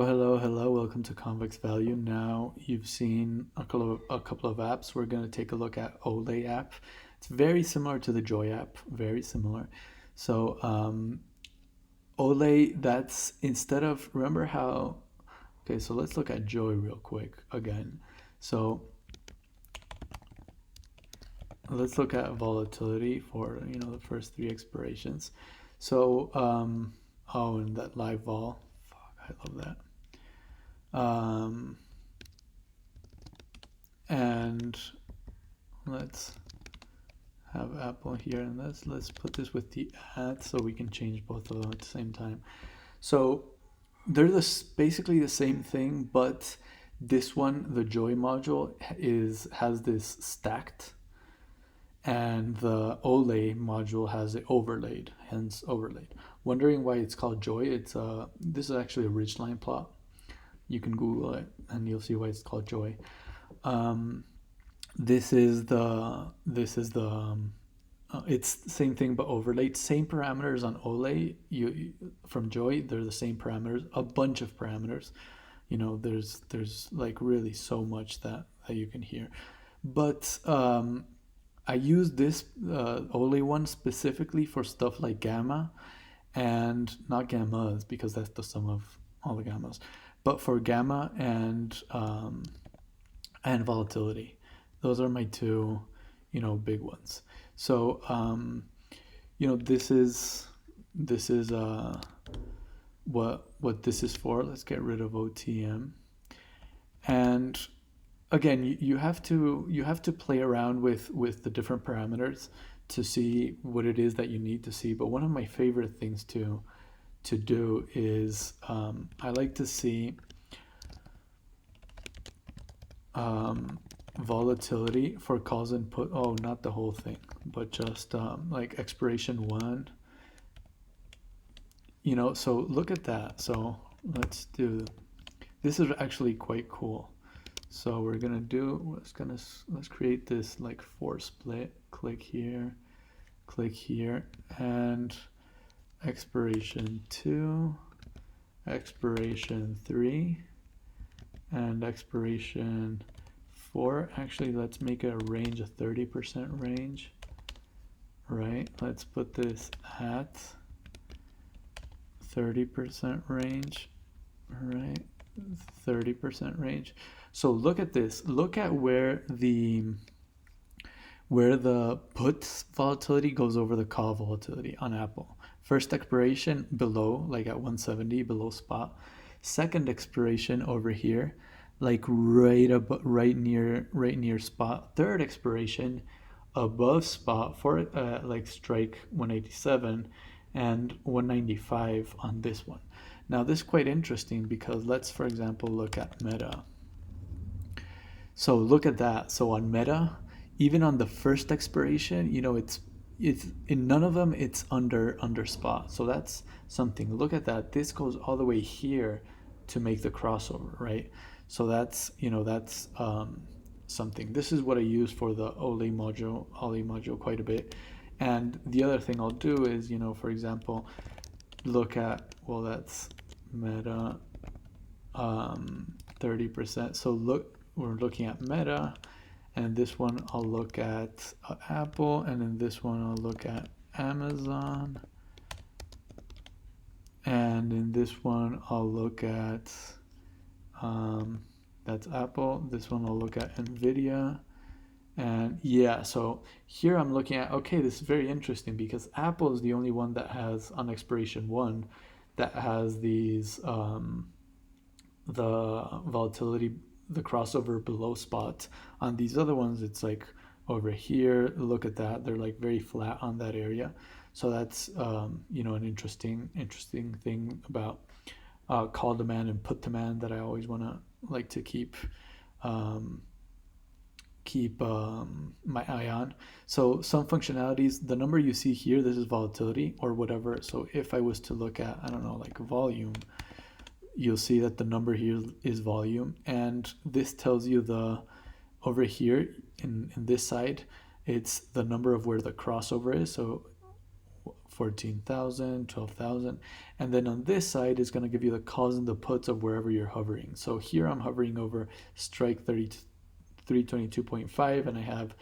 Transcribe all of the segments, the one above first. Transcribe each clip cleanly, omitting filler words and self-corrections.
Hello. Welcome to Convex Value. Now you've seen a couple of apps. We're going to take a look at Olay app. It's very similar to the Joy app, very similar. So Olay, that's instead of remember how. Okay, so let's look at Joy real quick again. So let's look at volatility for the first three expirations. So and that live vol. Fuck, I love that. And let's have Apple here, and let's put this with the ad so we can change both of them at the same time. So they're basically the same thing, but this one, the Joy module, has this stacked, and the Olay module has it overlaid, hence overlaid. Wondering why it's called Joy? This is actually a ridgeline plot. You can Google it, and you'll see why it's called Joy. Um, this is the it's the same thing but overlaid. Same parameters on Olay. From Joy, they're the same parameters. A bunch of parameters. There's like really so much that you can hear. But I use this Olay one specifically for stuff like gamma and not gammas because that's the sum of all the gammas, but for gamma and volatility. Those are my two, big ones. So, this is what this is for. Let's get rid of OTM. And again, you have to play around with the different parameters to see what it is that you need to see. But one of my favorite things to do is I like to see volatility for calls and put. Oh, not the whole thing, but just like expiration one. So look at that. So let's do. This is actually quite cool. So let's create this like for split. Click here, and expiration 2, expiration 3, and expiration 4. Actually, let's make a range, a 30% range. Right, let's put this at 30% range. Right, 30% range. So look at this. Look at where the put volatility goes over the call volatility on Apple. First expiration below, like at 170 below spot. Second expiration over here, like right near spot. Third expiration above spot for like strike 187 and 195 on this one. Now this is quite interesting because let's, for example, look at Meta. So look at that. So on Meta, even on the first expiration, it's in none of them it's under spot. So that's something. Look at that. This goes all the way here to make the crossover, right? So that's something. This is what I use for the Olay module quite a bit. And the other thing I'll do is, for example, look at, well, that's Meta 30%. So we're looking at Meta, and this one I'll look at Apple, and in this one I'll look at Amazon, and in this one I'll look at that's Apple. This one I'll look at Nvidia. And yeah, so here I'm looking at, okay, this is very interesting because Apple is the only one that has on expiration 1 that has these the volatility, the crossover below spot. On these other ones, it's like over here. Look at that; they're like very flat on that area. So that's an interesting thing about call demand and put demand that I always want to like to um, keep my eye on. So some functionalities, the number you see here, this is volatility or whatever. So if I was to look at, I don't know, like volume, you'll see that the number here is volume, and this tells you over here in this side, it's the number of where the crossover is. So 14,000, 12,000. And then on this side is going to give you the calls and the puts of wherever you're hovering. So here I'm hovering over strike 322.5 and I have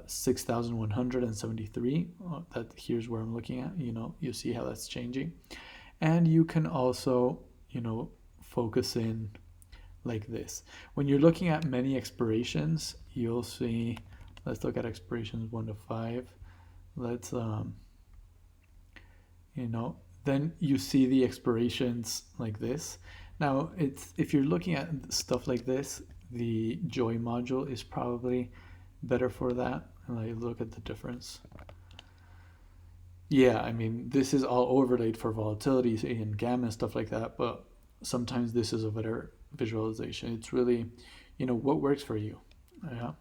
6,173. That here's where I'm looking at, you see how that's changing. And you can also, focus in like this. When you're looking at many expirations, you'll see, let's look at expirations 1 to 5. Let's, then you see the expirations like this. Now, if you're looking at stuff like this, the Joy module is probably better for that. And I look at the difference. Yeah, I mean, this is all overlaid for volatility and gamma and stuff like that, but sometimes this is a better visualization. It's really, what works for you. Yeah.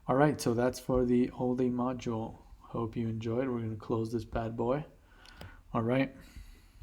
All right, so that's for the Olay module. Hope you enjoyed. We're going to close this bad boy. All right.